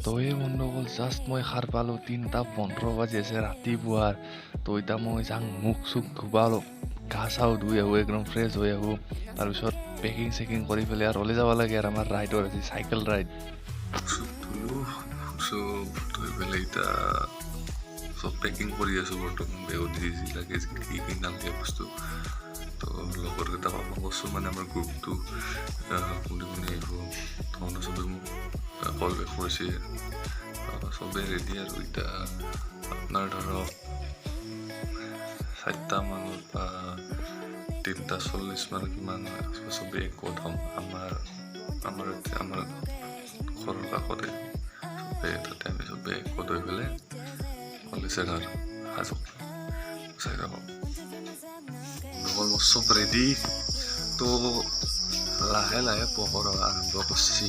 তই বন্ধুসকল জাষ্ট মই সাৰ পালোঁ 3:15 বাজি আছে ৰাতিপুৱাৰ। তো এতিয়া মই যাং মুখ চুখ ধুবা অলপ গা চাও ধুই আহোঁ, একদম ফ্ৰেছ হৈ আহোঁ। তাৰপিছত পেকিং চেকিং কৰি পেলাই আৰু ওলাই যাব লাগে আৰু আমাৰ ৰাইডৰ আছে চাইকেল ৰাইড। ধুই পেলাই এতিয়া চব পেকিং কৰি আছোঁ বৰ্তমান, বেগত যি যি লাগে কি কি নালাগে বস্তু। তো লগৰকেইটা পাব কৈছোঁ, মানে আমাৰ গ্ৰুপটো কোনে কোনে আহিব তাৰমানে চবেই মোক কল বেক কৰিছে। চবেই ৰেডি আৰু এতিয়া আপোনাৰ ধৰক 4টা মানত বা 3:40 মান কিমান চবেই একগোট হ'ম আমাৰ ঘৰৰ কাষতে চবেই, তাতে আমি চবেই একগোট হৈ পেলাই কলেজৰ আৰু সাজু চাই যাব নহ'ল। মোৰ চব ৰেডি। তো লাহে লাহে পোহৰ আৰম্ভ কৰিছে,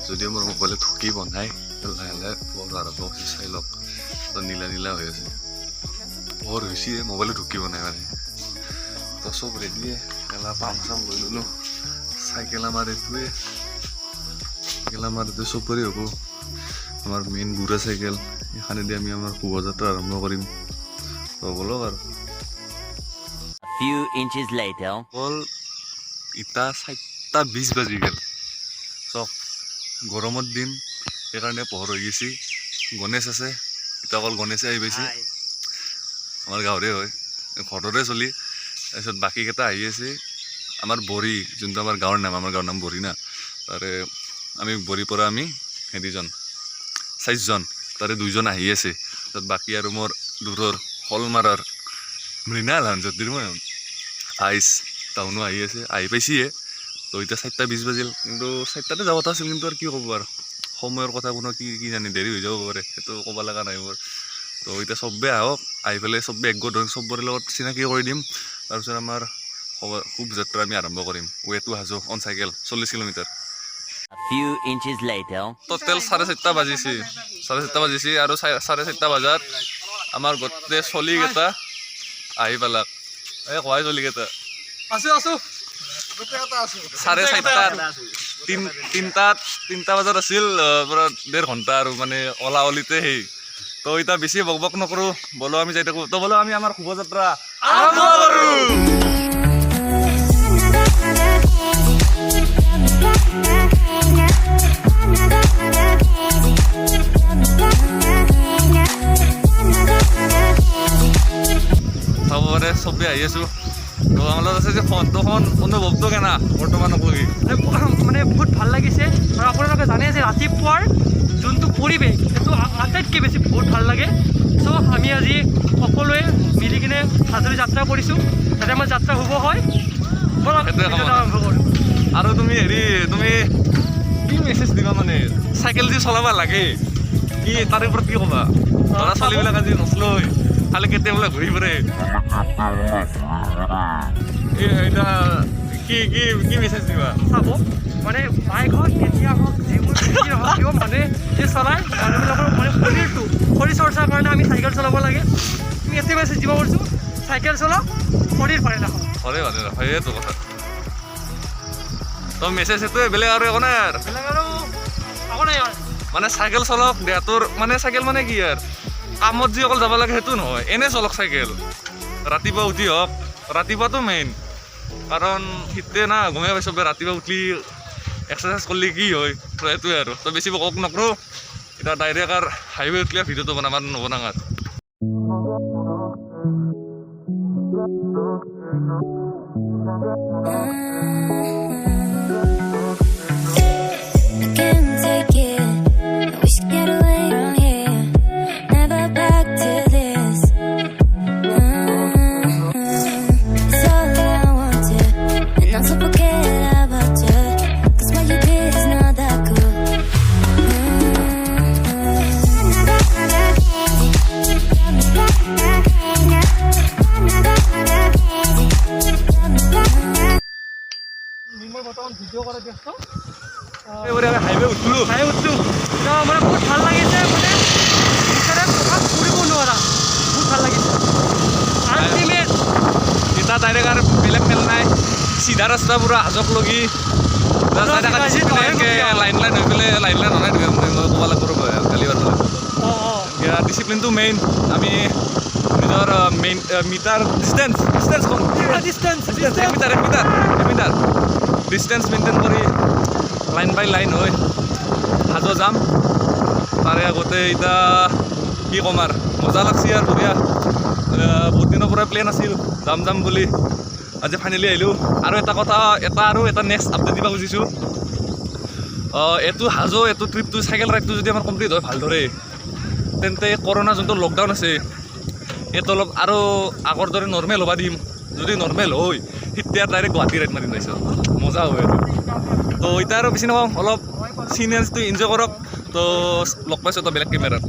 যদিও মোৰ মোবাইলে ঢুকি বনাই লাহে লাহে পোহৰ আৰম্ভ কৰিছে। চাই লওক তো নীলা নীলা হৈ আছে, পোহৰ হৈছে মোবাইলে ঢুকি বনাই মানে। তো চব ৰেডিয়ে, গেলা পাম চাম লৈ ল'লোঁ। চাইকেল আমাৰ এইটোৱে চবৰে হ'ব, আমাৰ মেইন বুঢ়া চাইকেল। এইখানেদি আমি আমাৰ শোভাযাত্ৰা আৰম্ভ কৰিম। তো বলক আৰু few inches later. অকল ইটা 4:20 বাজি গ'ল। চব গৰমৰ দিন সেইকাৰণে পোহৰ হৈ গৈছে। গণেশ আছে, এতিয়া অকল গণেশে আহি পাইছে, আমাৰ গাঁৱৰে হয়, ঘৰৰে চলি। তাৰপিছত বাকীকেইটা আহি আছে। আমাৰ বড়ি, যোনটো আমাৰ গাঁৱৰ নাম বড়ি না, তাৰে আমি বড়িৰ পৰা আমি হেৰিজন 4জন, তাৰে 2জন আহি আছে। তাৰপিছত বাকী আৰু মোৰ দূৰৰ শলমাৰাৰ মৃণাল জ্যোতিৰ মই আইচ টাউনো আহি আছে, আহি পাইছিয়ে। তো এতিয়া 4:20 বাজিল, কিন্তু 4টাতে যাব কথা আছিল, কিন্তু আৰু কি ক'ব আৰু সময়ৰ কথা কোনো কি জানি দেৰি হৈ যাব পাৰে, সেইটো ক'ব লগা নাই মোৰ। তো এতিয়া চবেই আহক, আহি পেলাই চবেই একগোট হৈ চবৰে লগত চিনাকি কৰি দিম। তাৰপিছত আমাৰ শোভাযাত্ৰা আমি আৰম্ভ কৰিম। ৱেটো Hajo on cycle 40 kilometre. A few inches later. Total 4:30 বাজিছে, 4:30 বাজিছে আৰু 4:30 বজাত আমাৰ গোটেই চলিকেইটা আহি পালাক। এই কয় চলিকেইটা আছো 4:30 3টা বজাত আছিল, পৰা 1.5 ঘণ্টা আৰু মানে অলা অলিতে সেই। তো এতিয়া বেছি বক নকৰোঁ, বলো আমি যাই থাকোঁ। তো বলো আমি আমাৰ শোভাযাত্ৰা আৰম্ভ কৰোঁ। চাবৰে চবেই আহি আছোঁ। তো আমাৰ লগত আছে যে ফোন অনুভৱটো কেনা বৰ্তমানক লগি মানে বহুত ভাল লাগিছে। আৰু আপোনালোকে জানে যে ৰাতিপুৱাৰ যোনটো পৰিৱেশ সেইটো আটাইতকৈ বেছি বহুত ভাল লাগে। চ' আমি আজি সকলোৱে মিলি কিনে হাজৰি যাত্ৰা কৰিছোঁ, যাতে আমাৰ যাত্ৰা শুভ হয়। ব'লক আৰম্ভ কৰোঁ। আৰু তুমি কি মেছেজ দিবা, মানে চাইকেল যি চলাব লাগে কি তাৰে ওপৰত কি ক'বা? ল'ৰা ছোৱালীবিলাক আজি নচলয়, খালি কেতিয়াবা ঘূৰি ফুৰে। এতিয়া কি মেছেজ দিবা? চাব মানে বাইক হওক, কেতিয়া হওক, যিবোৰ হওক, কিয় মানুহে যে চলায় মানুহবিলাকৰ মানে শৰীৰ চৰ্চাৰ কাৰণে আমি চাইকেল চলাব লাগে। আমি এতে মেছেজ দিব পাৰিছোঁ, চাইকেল চলাওক, শৰীৰ পাৰে নাখাওঁ। ঘৰে ভালে নাখায়, সেইটো কথা। তো মেছেজ সেইটোৱে, বেলেগ আৰু একো নাই আৰু। বেলেগ আৰু একো নাই আৰু। মানে চাইকেল চলাওক, দেহটোৰ মানে চাইকেল মানে কি আৰু কামত যি অকল যাব লাগে সেইটো নহয়, এনে চলক চাইকেল। ৰাতিপুৱা উঠি হওক, ৰাতিপুৱাটো মেইন, কাৰণ শীতে না গমে পাইছোঁ ৰাতিপুৱা উঠি এক্সাৰচাইজ কৰিলে কি হয়। তো সেইটোৱে আৰু। তো বেছি কক নকৰোঁ, এতিয়া ডাইৰেক্ট আৰু হাইৱে উঠলে ভিডিঅ'টো নবনাং আৰু। ভিডিঅ' কৰা ব্যস্ত হাইৱে উঠলোঁ মানে বহুত ভাল লাগিছে, মানে বিচাৰে প্ৰকাশ কৰিব নোৱাৰা, বহুত ভাল লাগিছে। আল্টিমেট এতিয়া ডাইৰেক্ট আৰু বেলেগ খেল নাই। চিধা ৰাস্তা পুৰা হাজক লগি লাইন লাইন হৈ পেলাই লাইন লাইন হোৱা নাই মই ক'ব লাগিব ৰ'ব কালি বাৰ ডিচিপ্লিনটো মেইন আমি নিজৰ metre distance metre distance maintain কৰি লাইন বাই লাইন হৈ হাজো যাম তাৰে আগতে এতিয়া কি ক'ম আৰু মজা লাগছি আৰু বঢ়িয়া বহুত দিনৰ পৰা প্লেন আছিল যাম বুলি আজি ফাইনেলি আহিলোঁ আৰু এটা নেক্সট আপডেট দিব খুজিছোঁ এইটো হাজো এইটো ট্ৰিপটো চাইকেল ৰাইডটো যদি আমাৰ কমপ্লিট হয় ভালদৰে তেন্তে কৰোণা যোনটো লকডাউন আছে এইটো অলপ আৰু আগৰ দৰে নৰ্মেল হ'ব দিম যদি নৰ্মেল হয় তেতিয়া ডাইৰেক্ট গুৱাহাটী ৰাইড মাৰিম পাইছোঁ মজা হয় এইটো তো এতিয়া আৰু বেছি নকওঁ অলপ চিনিয়ৰছটো এনজয় কৰক তো লগ পাইছোঁ তো বেলেগ কেমেৰাত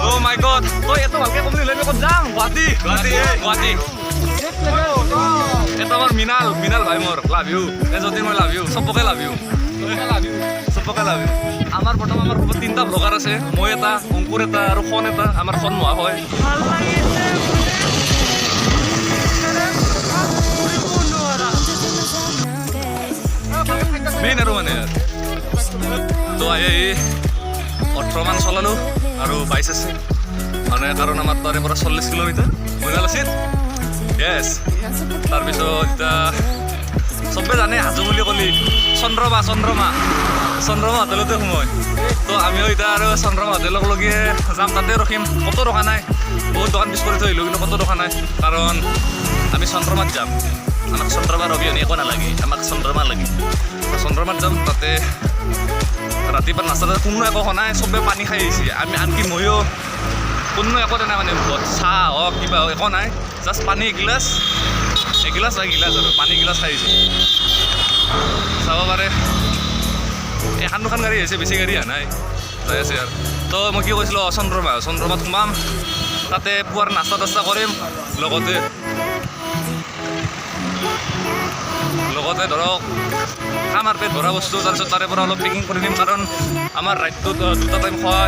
Oh my god, tôi itu ভালকে কমলি লৈ ক'ত যাম গুৱাহাটী এটা আমাৰ মিনাল ভাই মোৰ লাভ ইউ যদি মই লাভ ইউ চবকে লাভ ইউ আমাৰ বৰ্তমান আমাৰ গ্ৰুপত 3টা ব্লগাৰ আছে মই এটা অংকুৰ এটা আৰু খন এটা আমাৰ খন নোহোৱা হয় মেইন আৰু মানে তো আহি 18 মান চলালোঁ আৰু 22 আছে মানে কাৰণ আমাৰ তাৰে পৰা 40 কিলোমিটাৰ মজা আছিল য়েছ তাৰপিছত এতিয়া চবে জানে হাজো বুলি ক'লি চন্দ্ৰমা হোটেলতে সোমাই তো আমিও এতিয়া আৰু চন্দ্ৰমা হোটেলক লগিয়ে যাম তাতে ৰখিম ক'তো ৰখা নাই বহুত দোকান পিছ কৰি থৈ আহিলোঁ কিন্তু ক'তো ৰখা নাই কাৰণ আমি চন্দ্ৰমাত যাম আমাক চন্দ্ৰমাৰ অবিহনে একো নালাগে আমাক চন্দ্ৰমা লাগে চন্দ্ৰমাত যাম তাতে ৰাতিপুৱা নাস্তা কোনো একো খোৱা নাই চবে পানী খাই আহিছে আমি আনকি ময়ো কোনো একো নাই মানে চাহ হওক কিবা হওক একো নাই জাষ্ট পানী এগিলাচ আৰু পানী গিলাচ খাই আহিছে চাব পাৰে এখন দুখন গাড়ী আহিছে বেছি গাড়ী অহা নাই যাই আছে আৰু তো মই কি কৈছিলোঁ চন্দ্ৰমাত সোমাম তাতে পুৱাৰ নাস্তা তাস্তা কৰিম লগতে ধৰক খাম আৰু পেট ভৰা বস্তু তাৰপিছত তাৰে পৰা অলপ পেকিং কৰি দিম কাৰণ আমাৰ ৰাইডটোত 2টা টাইম খোৱা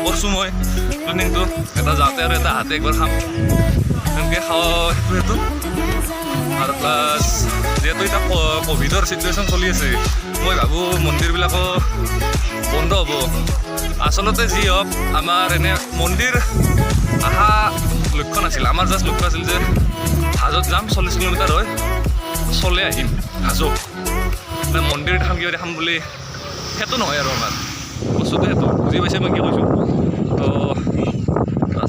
কৰিছোঁ মই প্লেনিংটো এটা যাওঁতে আৰু এটা হাতে একবাৰ খাম এনেকৈ খাওঁ সেইটো আৰু প্লাছ যিহেতু এতিয়া ক'ভিডৰ চিটুৱেশ্যন চলি আছে মই ভাবোঁ মন্দিৰবিলাকো বন্ধ হ'ব আচলতে যি হওক আমাৰ এনে মন্দিৰ অহা লক্ষ্য নাছিল আমাৰ জাষ্ট লক্ষ্য আছিল যে হাজোত যাম 40 কিলোমিটাৰ হয় চলে আহিম হাজো মানে মন্দিৰ দেখাম কিবা দেখাম বুলি সেইটো নহয় আৰু আমাৰ বস্তুটো সেইটো বুজি পাইছে মই কি কৈছোঁ তো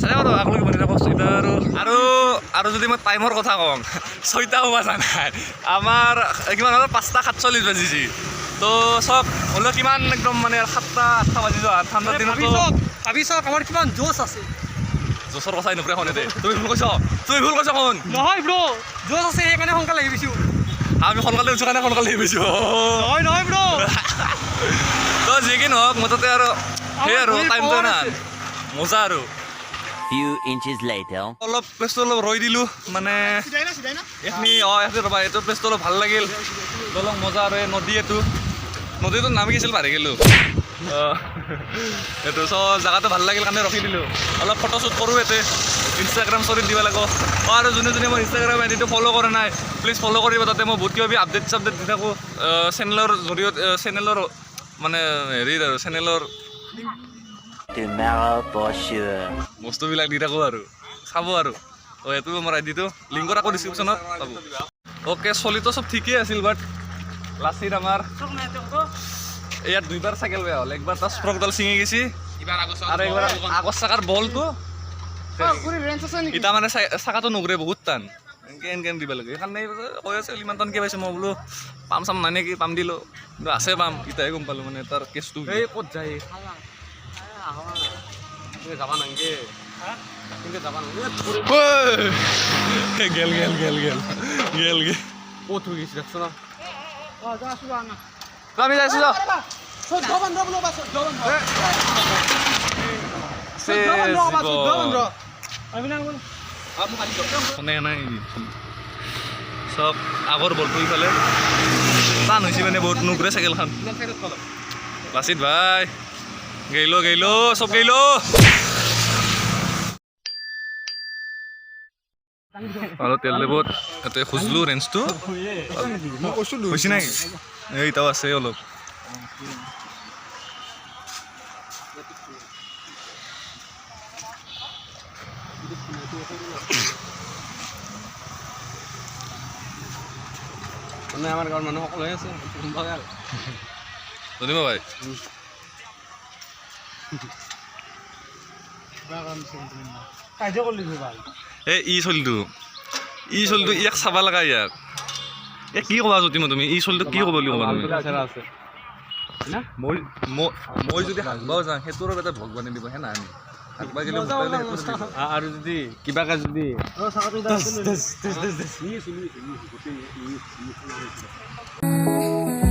চাই বাৰু আগলৈকে বনি থাকক এতিয়া আৰু যদি মই টাইমৰ কথা কওঁ 6টা হোৱা নাই আমাৰ কিমান হ'ল 5:47 বাজিছে তো চব হ'লেও কিমান একদম মানে 7-8 বাজি যোৱা ঠাণ্ডাৰ দিনতো ভাবি চাওক আমাৰ কিমান জোচ আছে জোচৰ কথাই নকৰে শুনে দে তুমি ভুল কৈছ শুন নহয় ব্ৰ জোচ আছে সেইকাৰণে সোনকালে আহি পাইছোঁ আমি সোনকালে উঠোঁ কাৰণে সোনকালে আহি পাইছোঁ নহয় ব্ৰ তো যি কি নহওক মুঠতে আৰু সেই আৰু টাইমটো না মজা আৰু Few inches later. অলপ প্লেচটো অলপ ৰৈ দিলোঁ মানে এইখিনি ৰ'বা এইটো প্লেচটো অলপ ভাল লাগিল দলং মজা আৰু এই নদীটো নামি গৈছিল পাহৰি গ'লোঁ এইটো চ' জেগাটো ভাল লাগিল কাৰণে ৰখি দিলোঁ অলপ ফটো শ্বুট কৰোঁ ইয়াতে ইনষ্টাগ্ৰাম ষ্টৰীত দিব লাগিব আৰু যোনে মোৰ ইনষ্টাগ্ৰাম আইডিটো ফ'ল' কৰা নাই প্লিজ ফ'ল' কৰিব তাতে মই বহুত কিবা আপডেট দি থাকোঁ চেনেলৰ জৰিয়তে চেনেলৰ মানে হেৰি আৰু চেনেলৰ Tomorrow for sure. বস্তুবিলাক দি থাকোঁ আৰু চাব আৰু এইটো মোৰ আইডিটো লিংকত আকৌ ডিছক্ৰিপশ্যনত পাব অ'কে চলিতো চব ঠিকেই আছিল বাট লাচিত আমাৰ ইয়াত 2বাৰ চাইকেল বেয়া হ'ল একবাৰ তাৰ স্প্ৰকডাল ছিঙি গৈছে আৰু একবাৰ আগৰ চাকাৰ বলটো এতিয়া মানে চাকাটো নুঘূৰে বহুত টান এনেকৈ দিব লাগে সেইকাৰণে কৈ আছে ইমান টানকৈ পাইছোঁ মই বোলো পাম চাম নাই নেকি পাম দিলোঁ কিন্তু আছে পাম এতিয়াহে গম পালোঁ মানে তাৰ কেছটো এই ক'ত যায় যাবা নাংগে গেল ক'ত হৈ গৈছে দেখছ না আমি যাইছোঁ চব আগৰ বলটো ইফালে টান হৈছে মানে বহুত নুঘূৰে চাইকেলখন লাচিত ভাই গেলো চব গেলো আৰু তেল ডিপত ইয়াতে খুজলো ৰেঞ্জটো হৈছে নাই এইটাও আছে অলপ আমাৰ গাঁৱৰ মানুহ সকলোৱে আছে ধনিবা ভাই কাৰ্য কৰিলি ভাল এই ই চলিটো ইয়াক চাবা লগা ইয়াক কি ক'বা যতিমা তুমি ই চলিটো কি ক'ব বুলি ক'বা তুমি মই যদি হাঁকবাও যাওঁ সেইটোৰ এটা ভোগ বানি দিব হে নাই হাঁকবা গেলে আৰু যদি কিবাকে যদি অ